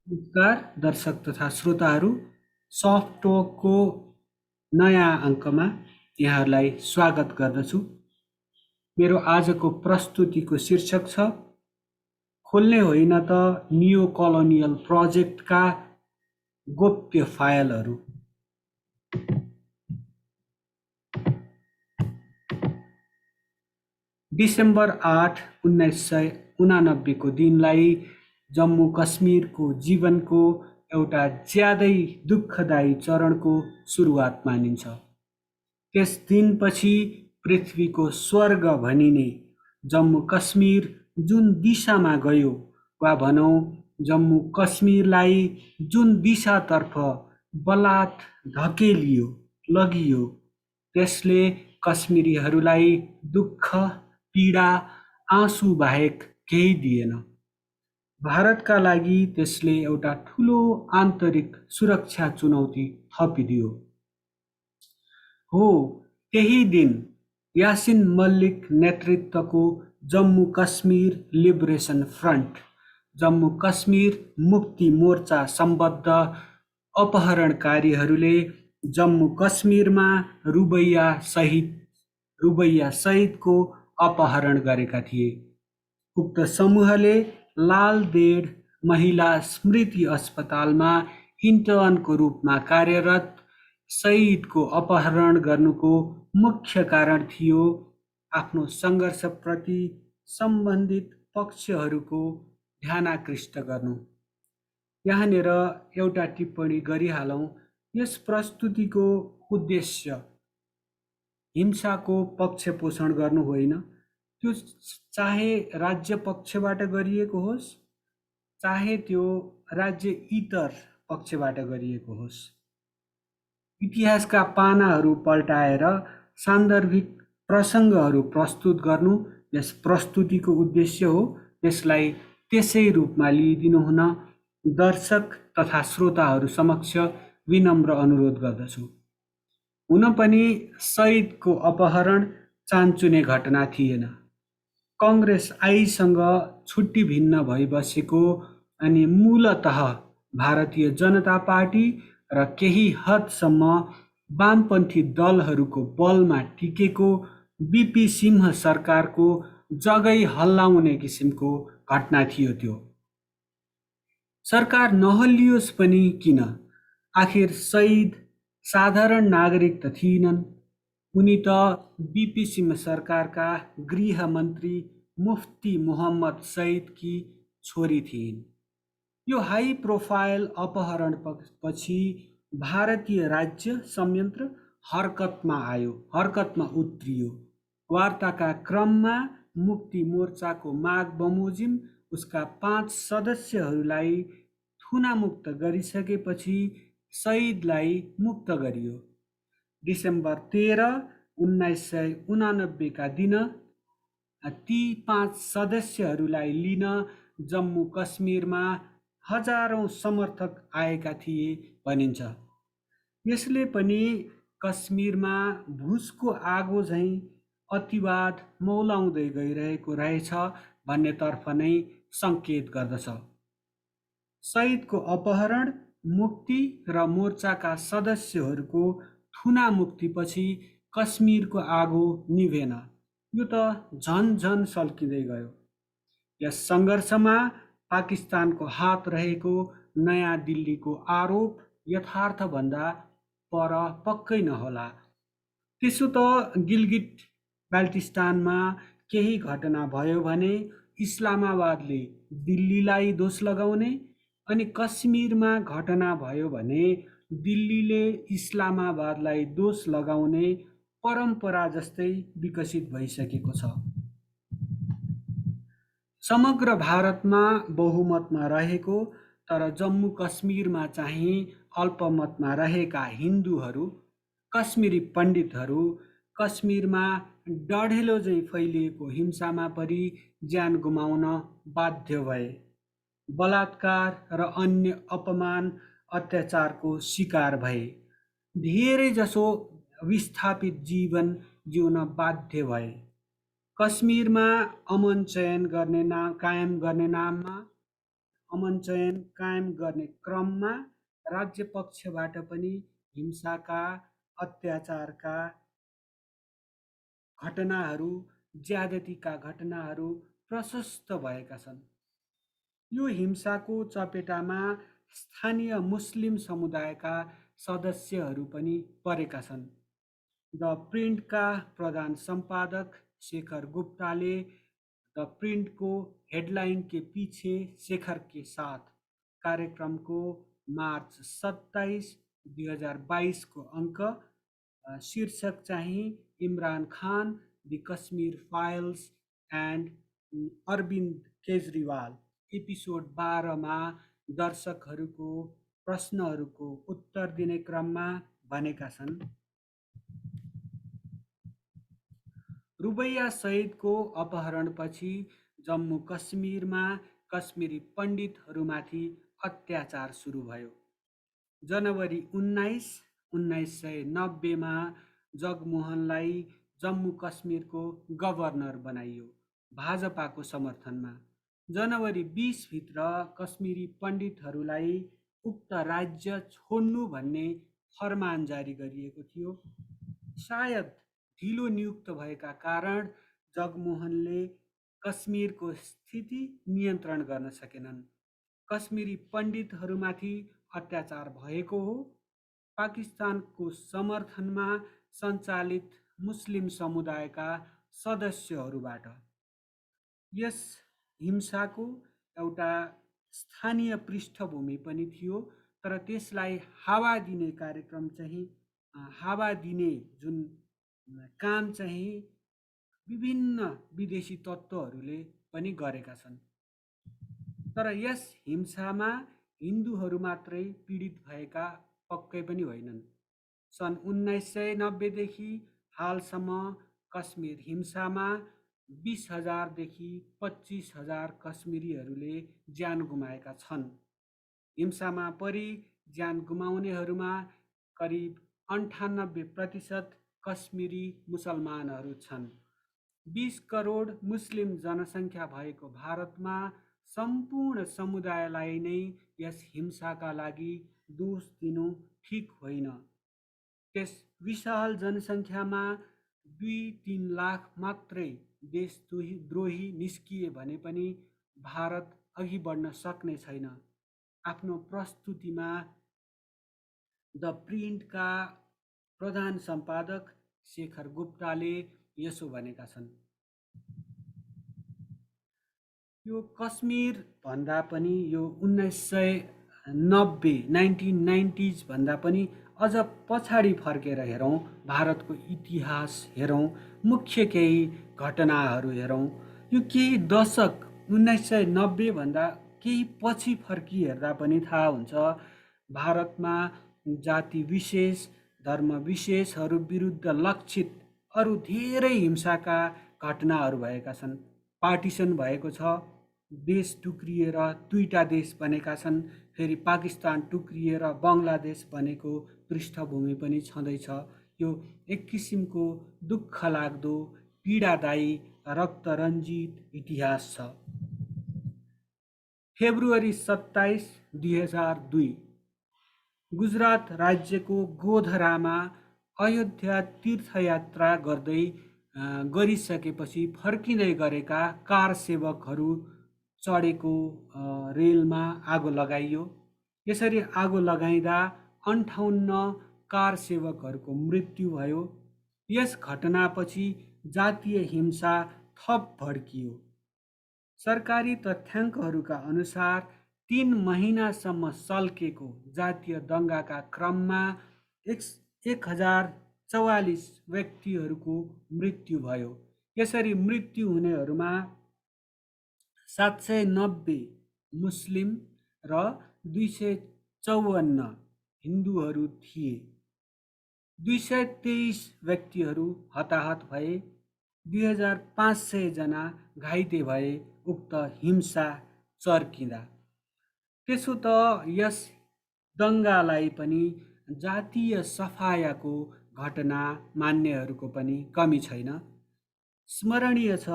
नमस्कार दर्शक तथा श्रोताहरू, सफ्ट टकको नयाँ अङ्कमा यहाँहरूलाई स्वागत गर्दछु। मेरो आजको प्रस्तुतिको शीर्षक छ खोल्ने होइन त नियो कलोनियल प्रोजेक्टका गोप्य फाइलहरू। डिसेम्बर 8, 1989 को दिनलाई जम्मू कश्मीरको जीवनको एउटा ज्यादै दुःखदायी चरणको सुरुवात मानिन्छ। त्यस दिनपछि पृथ्वीको स्वर्ग भनिने जम्मू कश्मीर जुन दिशामा गयो, वा भनौँ जम्मू कश्मीरलाई जुन दिशातर्फ बलात् धकेलियो लगियो, त्यसले कश्मीरीहरूलाई दुःख, पीडा, आँसु बाहेक केही दिएन। भारतका लागि त्यसले एउटा ठुलो आन्तरिक सुरक्षा चुनौती थपिदियो। हो, त्यही दिन यासिन मल्लिक नेतृत्वको जम्मू कश्मीर लिबरेसन फ्रन्ट, जम्मू कश्मीर मुक्ति मोर्चा सम्बद्ध अपहरणकारीहरूले जम्मू कश्मीरमा रुबैया सहितको अपहरण गरेका थिए। उक्त समूहले लालदेड महिला स्मृति अस्पतालमा इन्टर्नको रूपमा कार्यरत सईदको अपहरण गर्नुको मुख्य कारण थियो आफ्नो सङ्घर्षप्रति सम्बन्धित पक्षहरूको ध्यानाकृष्ट गर्नु। यहाँनिर एउटा टिप्पणी गरिहालौँ। यस प्रस्तुतिको उद्देश्य हिंसाको पक्ष पोषण गर्नु होइन। त्यो चाहे राज्य पक्षबाट गरिएको होस्, चाहे त्यो राज्य इतर पक्षबाट गरिएको होस्। इतिहासका पानाहरू पल्टाएर सान्दर्भिक प्रसङ्गहरू प्रस्तुत गर्नु यस प्रस्तुतिको उद्देश्य हो। त्यसलाई त्यसै रूपमा लिइदिनु हुन दर्शक तथा श्रोताहरू समक्ष विनम्र अनुरोध गर्दछु। हुन पनि सईदको अपहरण चान्चुने घटना थिएन। कङ्ग्रेस आईसँग छुट्टी भिन्न भइबसेको अनि मूलतः भारतीय जनता पार्टी र केही हदसम्म वामपन्थी दलहरूको बलमा टिकेको बीपी सिंह सरकारको जगै हल्लाउने किसिमको घटना थियो त्यो। सरकार नहल्लियोस् पनि किन, आखिर सईद साधारण नागरिक त थिएनन्। उनी त बीपी सिंह सरकारका गृहमन्त्री मुफ्ती मोहम्मद सईदकी छोरी थिइन्। यो हाई प्रोफाइल अपहरण पछि भारतीय राज्य संयन्त्र हरकतमा उत्रियो। वार्ताका क्रममा मुक्ति मोर्चाको माग बमोजिम उसका 5 सदस्यहरूलाई थुनामुक्त गरिसकेपछि सईदलाई मुक्त गरियो। डिसेम्बर 13, 1989 का दिन ती 5 सदस्यहरूलाई लिन जम्मू कश्मीरमा हजारौं समर्थक आएका थिए भनिन्छ। यसले पनि कश्मीरमा भुसको आगो झैँ अतिवाद मौलाउँदै गइरहेको रहेछ भन्नेतर्फ नै सङ्केत गर्दछ। सईदको अपहरण, मुक्ति र मोर्चाका सदस्यहरूको थुना मुक्तिपछि कश्मीरको आगो निभेन। यो त झन सल्किँदै गयो। यस सङ्घर्षमा पाकिस्तानको हात रहेको नयाँ दिल्लीको आरोप यथार्थभन्दा पर पक्कै नहोला। त्यसो त गिलगिट बाल्टिस्तानमा केही घटना भयो भने इस्लामाबादले दिल्लीलाई दोष लगाउने, अनि कश्मीरमा घटना भयो भने दिल्लीले इस्लामाबादलाई दोष लगाउने परम्परा जस्तै विकसित भइसकेको छ। समग्र भारतमा बहुमतमा रहेको तर जम्मू कश्मीरमा चाहिँ अल्पमतमा रहेका हिन्दूहरू, कश्मीरी पण्डितहरू कश्मीरमा डढेलो झैँ फैलिएको हिंसामा परि ज्यान गुमाउन बाध्य भए। बलात्कार र अन्य अपमान अत्याचारको शिकार भए। धेरैजसो विस्थापित जीवन जिउन बाध्य भए। कश्मीरमा अमन चयन कायम गर्ने नाममा अमन चयन कायम गर्ने क्रममा राज्य पक्षबाट पनि हिंसाका, अत्याचारका घटनाहरू, ज्यादतीका घटनाहरू प्रशस्त भएका छन्। यो हिंसाको चपेटामा स्थानीय मुस्लिम समुदायका सदस्यहरू पनि परेका छन्। द प्रिन्टका प्रधान सम्पादक शेखर गुप्ताले द प्रिन्टको हेडलाइन के पीछे शेखर के साथ कार्यक्रमको मार्च 27, 2022 को अङ्क शीर्षक चाहिँ Imran Khan, the Kashmir files and Arvind Kejriwal episode 12मा दर्शकहरूको प्रश्नहरूको उत्तर दिने क्रममा भनेका छन्। रुबैया सहिदको अपहरणपछि जम्मू कश्मीरमा कश्मीरी पण्डितहरूमाथि अत्याचार सुरु भयो। जनवरी 19, 1990मा जगमोहनलाई जम्मू कश्मीरको गभर्नर बनाइयो भाजपाको समर्थनमा। जनवरी 20 भित्र कश्मीरी पण्डितहरूलाई उक्त राज्य छोड्नु भन्ने फरमान जारी गरिएको थियो। सायद ढिलो नियुक्त भएका कारण जगमोहनले कश्मीरको स्थिति नियन्त्रण गर्न सकेनन्। कश्मीरी पण्डितहरूमाथि अत्याचार भएको हो। पाकिस्तानको समर्थनमा सञ्चालित मुस्लिम समुदायका सदस्यहरूबाट। यस हिंसाको एउटा स्थानीय पृष्ठभूमि पनि थियो, तर त्यसलाई हावा दिने कार्यक्रम चाहिँ हावा दिने जुन काम चाहिँ विभिन्न विदेशी तत्त्वहरूले पनि गरेका छन्। तर यस हिंसामा हिन्दूहरू मात्रै पीडित भएका पक्कै पनि होइनन्। सन् 1990 देखि हालसम्म कश्मीर हिंसामा 20,000 देखि 25,000 कश्मीरीहरूले ज्यान गुमाएका छन्। हिंसामा परि ज्यान गुमाउनेहरूमा करिब 98% कश्मीरी मुसलमानहरू छन्। 20 करोड मुस्लिम जनसङ्ख्या भएको भारतमा सम्पूर्ण समुदायलाई नै यस हिंसाका लागि दोष दिनु ठिक होइन। त्यस विशाल जनसङ्ख्यामा 2-3 लाख मात्रै देशद्रोही निस्किए भने पनि भारत अघि बढ्न सक्ने छैन। आफ्नो प्रस्तुतिमा द प्रिन्टका प्रधान सम्पादक शेखर गुप्ताले यसो भनेका छन्। यो कश्मीर भन्दा पनि यो 1990s भन्दा पनि अझ पछाडि फर्केर हेरौँ, भारतको इतिहास हेरौँ, मुख्य केही घटनाहरू हेरौँ। यो केही दशक 1990 भन्दा केही पछि फर्की हेर्दा पनि थाहा हुन्छ भारतमा जाति विशेष, धर्म विशेषहरू विरुद्ध लक्षित अरू धेरै हिंसाका घटनाहरू भएका छन्। पार्टिसन भएको छ, देश टुक्रिएर दुईटा देश बनेका छन्, फेरि पाकिस्तान टुक्रिएर बङ्गलादेश बनेको पृष्ठभूमि पनि छँदैछ। यो एक किसिमको दुःख लाग्दो, पीडादायी, रक्तरञ्जित इतिहास छ। फेब्रुअरी 27, 2002 गुजरात राज्यको गोधरामा अयोध्या तीर्थयात्रा गरिसकेपछि फर्किँदै गरेका कार सेवकहरू चढेको रेलमा आगो लगाइयो। यसरी आगो लगाइँदा 58 कार सेवकहरूको मृत्यु भयो। यस घटनापछि जातीय हिंसा थप भड्कियो। सरकारी तथ्याङ्कहरूका अनुसार 3 महिनासम्म सल्केको जातीय दङ्गाका क्रममा 1044 व्यक्तिहरूको मृत्यु भयो। यसरी मृत्यु हुनेहरूमा 790 मुस्लिम र 254 हिन्दूहरू थिए। 223 व्यक्तिहरू हताहत भए, 2500 जना घाइते भए उक्त हिंसा चर्किँदा। त्यसो त यस दङ्गालाई पनि जातीय सफायाको घटना मान्नेहरूको पनि कमी छैन। स्मरणीय छ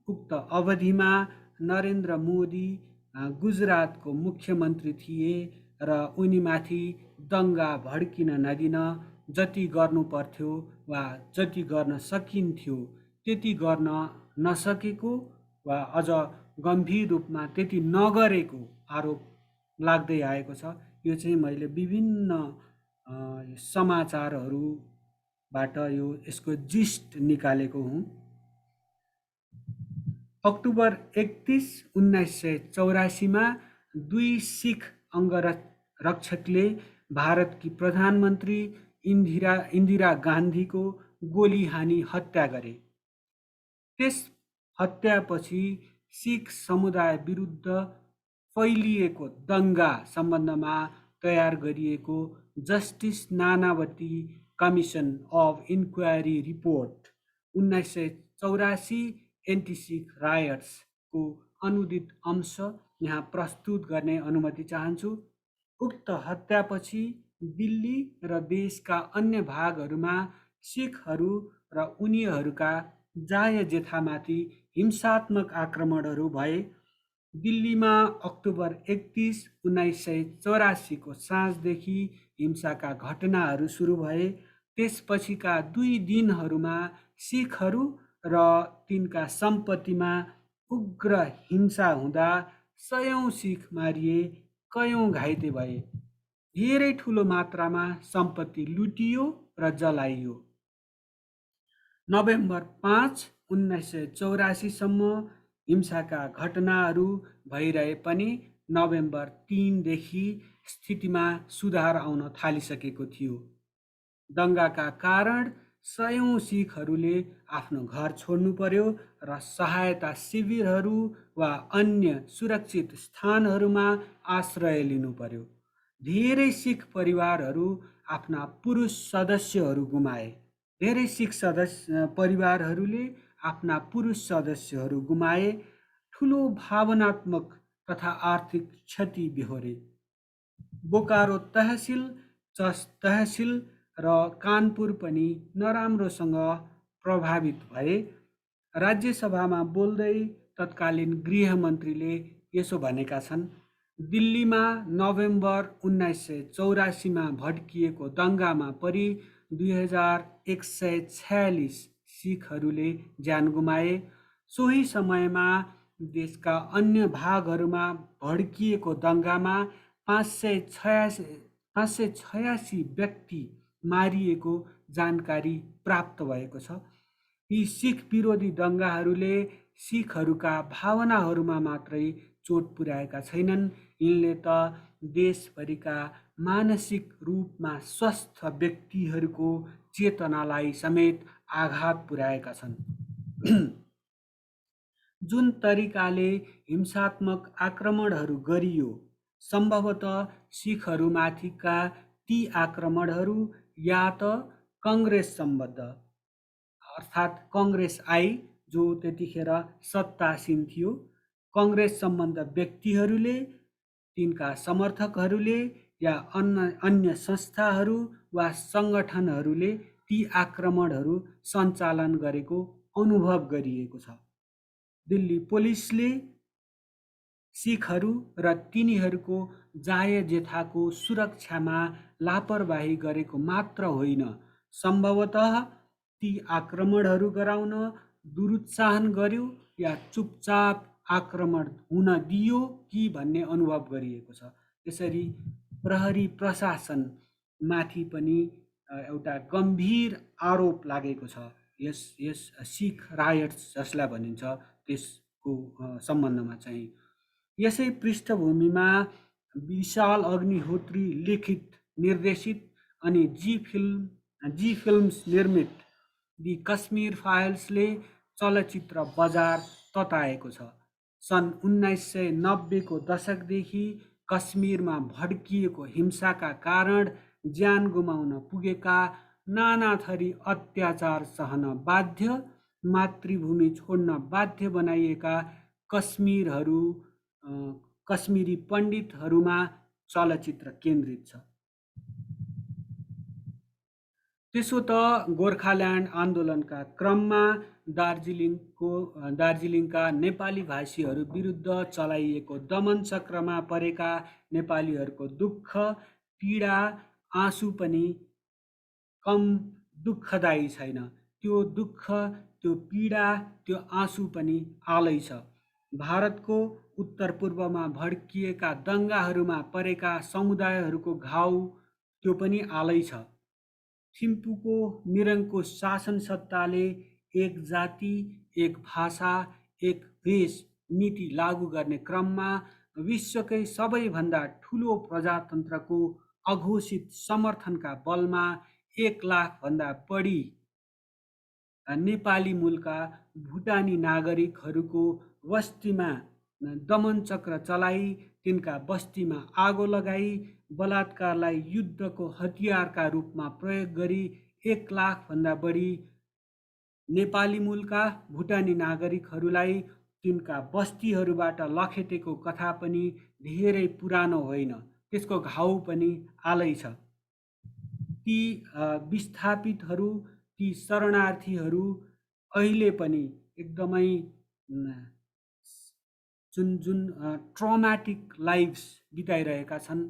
उक्त अवधिमा नरेन्द्र मोदी गुजरातको मुख्यमन्त्री थिए र उनीमाथि दङ्गा भड्किन नदिन जति गर्नु पर्थ्यो वा जति गर्न सकिन्थ्यो त्यति गर्न नसकेको वा अझ गम्भीर रूपमा त्यति नगरेको आरोप लाग्दै आएको छ। यो चाहिँ मैले विभिन्न समाचारहरूबाट यसको जिस्ट निकालेको हुँ। अक्टोबर 31, 1984मा 2 सिख अङ्गरक्षकले भारतकी प्रधानमन्त्री इन्दिरा गान्धीको गोली हानी हत्या गरे। त्यस हत्यापछि सिख समुदाय विरुद्ध फैलिएको दङ्गा सम्बन्धमा तयार गरिएको justice Nanavati commission of inquiry report 1984 एन्टी-सिख रायट्सको अनुदित अंश यहाँ प्रस्तुत गर्ने अनुमति चाहन्छु। उक्त हत्यापछि दिल्ली र देशका अन्य भागहरूमा सिखहरू र उनीहरूका जायजेथामाथि हिंसात्मक आक्रमणहरू भए। दिल्लीमा अक्टोबर 31, 1984 को साँझदेखि हिंसाका घटनाहरू सुरु भए। त्यसपछिका 2 दिनहरूमा सिखहरू र तिनका सम्पत्तिमा उग्र हिंसा हुँदा सयौं सिख मारिए, कयौं घाइते भए। धेरै ठुलो मात्रामा सम्पत्ति लुटियो र जलाइयो। नोभेम्बर 5, 1984 सम्म हिंसाका घटनाहरू भइरहे पनि नोभेम्बर 3 देखि स्थितिमा सुधार आउन थालिसकेको थियो। दङ्गाका कारण सयौं सिखहरूले आफ्नो घर छोड्नु पर्यो र सहायता शिविरहरू वा अन्य सुरक्षित स्थानहरूमा आश्रय लिनु पर्यो। धेरै सिख परिवारहरू आफ्ना पुरुष सदस्यहरू गुमाए। धेरै सिख परिवारहरूले आफ्ना पुरुष सदस्यहरू गुमाए। ठुलो भावनात्मक तथा आर्थिक क्षति बेहोरे। बोकारो तहसिल, चस तहसिल र कानपुर पनि नराम्रोसँग प्रभावित भए। राज्यसभामा बोल्दै तत्कालीन गृहमन्त्रीले यसो भनेका छन्, दिल्लीमा नोभेम्बर 1984मा भड्किएको दङ्गामा परि 2146 सिखहरूले ज्यान गुमाए। सोही समयमा देशका अन्य भागहरूमा भड्किएको दङ्गामा 586 व्यक्ति मारिएको जानकारी प्राप्त भएको छ। यी सिख विरोधी दङ्गाहरूले सिखहरूका भावनाहरूमा मात्रै चोट पुर्याएका छैनन्, यिनले त देशभरिका मानसिक रूपमा स्वस्थ व्यक्तिहरूको चेतनालाई समेत आघात पुर्याएका छन्। जुन तरिकाले हिंसात्मक आक्रमणहरू गरियो, सम्भवतः सिखहरूमाथिका ती आक्रमणहरू या त कङ्ग्रेस सम्बद्ध, अर्थात् कङ्ग्रेस आई जो त्यतिखेर सत्तासीन थियो, कङ्ग्रेस सम्बद्ध व्यक्तिहरूले, तिनका समर्थकहरूले या अन्य संस्थाहरू वा सङ्गठनहरूले ती आक्रमणहरू सञ्चालन गरेको अनुभव गरिएको छ। दिल्ली पुलिसले सिखहरू र तिनीहरूको जायजेथाको सुरक्षामा लापरवाही गरेको मात्र होइन, सम्भवतः ती आक्रमणहरू गराउन दुरुत्साहन गर्यो या चुपचाप आक्रमण हुन दियो कि भन्ने अनुभव गरिएको छ। त्यसरी प्रहरी प्रशासनमाथि पनि एउटा गम्भीर आरोप लागेको छ। यस सिख रायट्स जसलाई भनिन्छ त्यसको सम्बन्धमा चाहिँ। यसै पृष्ठभूमिमा विशाल अग्निहोत्री लिखित, निर्देशित अनि जी फिल्म्स निर्मित दि कश्मीर फाइल्सले चलचित्र बजार तताएको छ। सन् 1990 को दशकदेखि कश्मीरमा भड्किएको हिंसाका कारण ज्यान गुमाउन पुगेका, नाना थरी अत्याचार सहन बाध्य, मातृभूमि छोड्न बाध्य बनाइएका कश्मीरी पण्डितहरूमा चलचित्र केन्द्रित छ। त्यसो त गोर्खाल्यान्ड आन्दोलनका क्रममा दार्जिलिङका नेपाली भाषीहरू विरुद्ध चलाइएको दमन चक्रमा परेका नेपालीहरूको दुःख पीडा आँसु पनि कम दुःखदायी छैन। त्यो दुःख, त्यो पीडा, त्यो आँसु पनि आलै छ। भारतको उत्तरपूर्वमा भड्किएका दङ्गाहरूमा परेका समुदायहरूको घाउ त्यो पनि आलै छ। थिम्पूको निरङ्कुश शासन सत्ताले एक जाति, एक भाषा, एक भेष नीति लागू गर्ने क्रममा विश्वकै सबैभन्दा ठुलो प्रजातन्त्रको अघोषित समर्थनका बलमा 1 लाखभन्दा बढी नेपाली मूलका भुटानी नागरिकहरूको बस्तीमा दमनचक्र चलाई, तिनका बस्तीमा आगो लगाई, बलात्कारलाई युद्धको हतियारका रूपमा प्रयोग गरी 1 लाखभन्दा बढी नेपाली मूलका भुटानी नागरिकहरूलाई तिनका बस्तीहरूबाट लखेटेको कथा पनि धेरै पुरानो होइन। त्यसको घाउ पनि आलै छ। ती विस्थापितहरू, ती शरणार्थीहरू अहिले पनि एकदमै जुन जुन ट्रमाटिक लाइफ्स बिताइरहेका छन्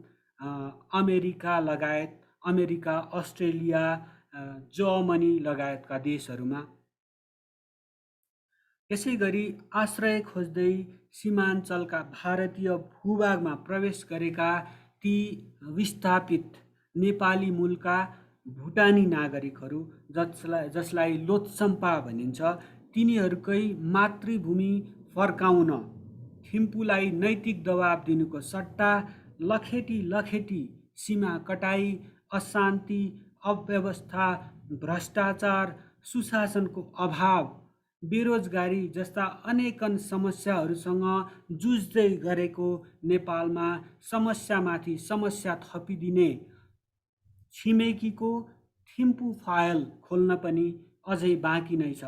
अमेरिका, अस्ट्रेलिया, जर्मनी लगायतका देशहरूमा। यसै गरी आश्रय खोज्दै सीमाञ्चलका भारतीय भूभागमा प्रवेश गरेका ती विस्थापित नेपाली मूलका भुटानी नागरिकहरू जसलाई लोत्सम्पा भनिन्छ, तिनीहरूकै मातृभूमि फर्काउन थिम्पूलाई नैतिक दबाब दिनुको सट्टा लखेटी सीमा कटाई, अशान्ति, अव्यवस्था, भ्रष्टाचार, सुशासनको अभाव, बेरोजगारी जस्ता अनेकन समस्याहरूसँग जुझ्दै गरेको नेपालमा समस्यामाथि समस्या थपिदिने छिमेकीको थिम्पू फाइल खोल्न पनि अझै बाँकी नै छ।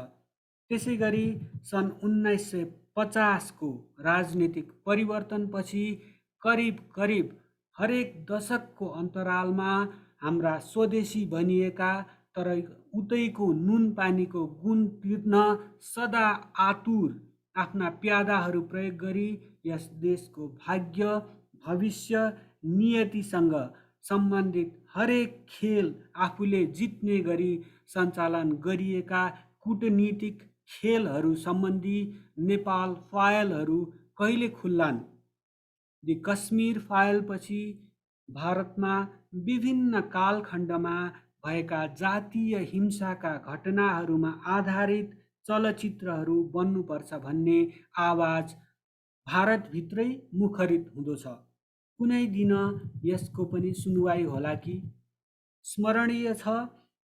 त्यसै गरी सन् 1950को राजनीतिक परिवर्तनपछि करिब हरेक दशकको अन्तरालमा हाम्रा स्वदेशी बनिएका तर उतैको नुन पानीको गुण तिर्न सदा आतुर आफ्ना प्यादाहरू प्रयोग गरी यस देशको भाग्य, भविष्य, नियतिसँग सम्बन्धित हरेक खेल आफूले जित्ने गरी सञ्चालन गरिएका कूटनीतिक खेलहरू सम्बन्धी नेपाल फाइलहरू कहिले खुल्लान्? दि कश्मीर फाइलपछि भारतमा विभिन्न कालखण्डमा भएका जातीय हिंसाका घटनाहरूमा आधारित चलचित्रहरू बन्नुपर्छ भन्ने आवाज भारतभित्रै मुखरित हुँदो छ। कुनै दिन यसको पनि सुनवाई होला कि? स्मरणीय छ,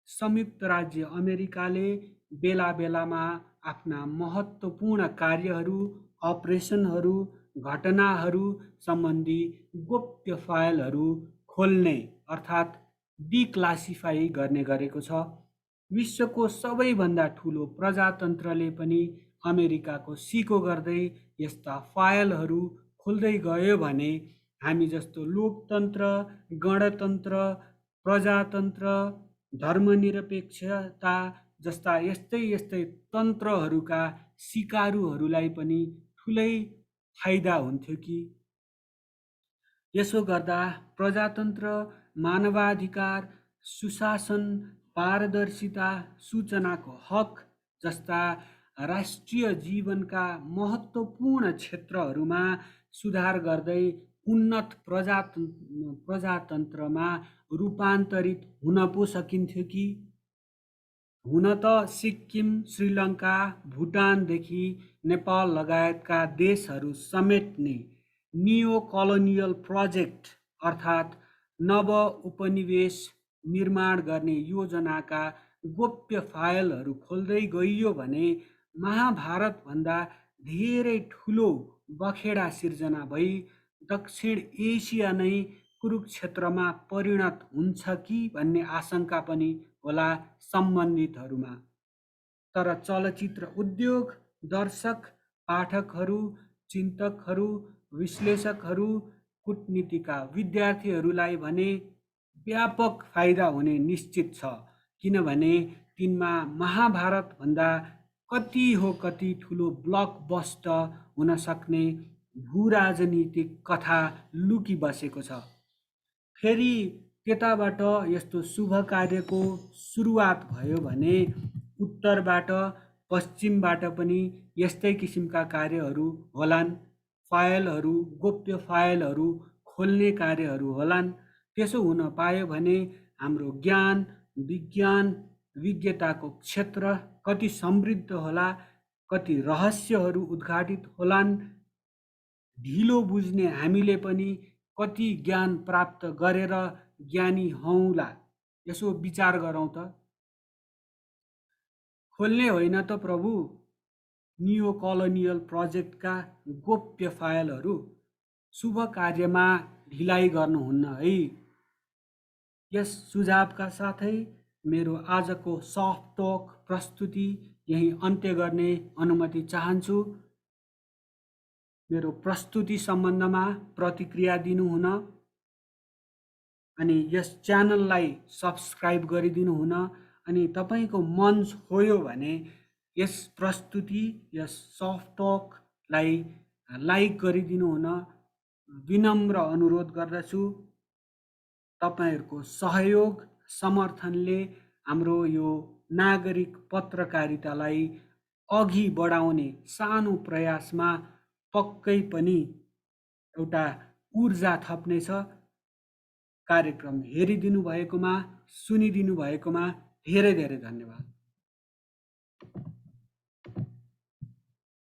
संयुक्त राज्य अमेरिकाले बेला बेलामा आफ्ना महत्त्वपूर्ण कार्यहरू, अपरेसनहरू, घटनाहरू सम्बन्धी गोप्य फाइलहरू खोल्ने अर्थात् डिक्लासिफाई गर्ने गरेको छ। विश्वको सबैभन्दा ठुलो प्रजातन्त्रले पनि अमेरिकाको सिको गर्दै यस्ता फाइलहरू खोल्दै गयो भने हामी जस्तो लोकतन्त्र, गणतन्त्र, प्रजातन्त्र, धर्मनिरपेक्षता जस्ता यस्तै तन्त्रहरूका सिकारुहरूलाई पनि ठुलै फाइदा हुन्थ्यो कि? यसो गर्दा प्रजातन्त्र, मानवाधिकार, सुशासन, पारदर्शिता, सूचनाको हक जस्ता राष्ट्रिय जीवनका महत्त्वपूर्ण क्षेत्रहरूमा सुधार गर्दै उन्नत प्रजातन्त्रमा रूपान्तरित हुन पो सकिन्थ्यो कि? हुन त सिक्किम, श्रीलङ्का, भुटानदेखि नेपाल लगायतका देशहरू समेट्ने नियो कलोनियल प्रोजेक्ट अर्थात् नव उपनिवेश निर्माण गर्ने योजनाका गोप्य फाइलहरू खोल्दै गइयो भने महाभारतभन्दा धेरै ठुलो बखेडा सिर्जना भई दक्षिण एसिया नै कुरुक्षेत्रमा परिणत हुन्छ कि भन्ने आशंका पनि होला सम्बन्धितहरूमा। तर चलचित्र उद्योग, दर्शक, पाठकहरू, चिन्तकहरू, विश्लेषकहरू, कूटनीतिका विद्यार्थीहरूलाई भने व्यापक फाइदा हुने निश्चित छ। किनभने तिनमा महाभारतभन्दा कति हो कति ठुलो ब्लकबस्टर हुन सक्ने भूराजनीतिक कथा लुकी बसेको छ। फेरि त्यताबाट यस्तो शुभ कार्यको सुरुवात भयो भने उत्तरबाट पश्चिमबाट पनि यस्तै किसिमका कार्यहरू होलान्। फाइलहरू, गोप्य फाइलहरू खोल्ने कार्यहरू होलान्। त्यसो हुन पायो भने हाम्रो ज्ञान, विज्ञान, विज्ञताको क्षेत्र कति समृद्ध होला, कति रहस्यहरू उद्घाटित होलान्। ढिलो बुझ्ने हामीले पनि कति ज्ञान प्राप्त गरेर ज्ञानी हौँला। यसो विचार गरौँ त। खोल्ने होइन त प्रभु नियो कलोनियल प्रोजेक्टका गोप्य फाइलहरू। शुभ कार्यमा ढिलाइ गर्नुहुन्न है। यस सुझावका साथै मेरो आजको सफ्ट टक प्रस्तुति यही अन्त्य गर्ने अनुमति चाहन्छु। मेरो प्रस्तुति सम्बन्धमा प्रतिक्रिया दिनुहुन अनि यस च्यानललाई सब्सक्राइब गरिदिनु हुन अनि तपाईँको मन छोयो भने यस प्रस्तुति, यस सफ्ट टकलाई लाइक गरिदिनु हुन विनम्र अनुरोध गर्दछु। तपाईँहरूको सहयोग, समर्थनले हाम्रो यो नागरिक पत्रकारितालाई अघि बढाउने सानो प्रयासमा पक्कै पनि एउटा ऊर्जा थप्नेछ। कार्यक्रम हेरिदिनु भएकोमा, सुनिदिनु भएकोमा धेरै धेरै धन्यवाद।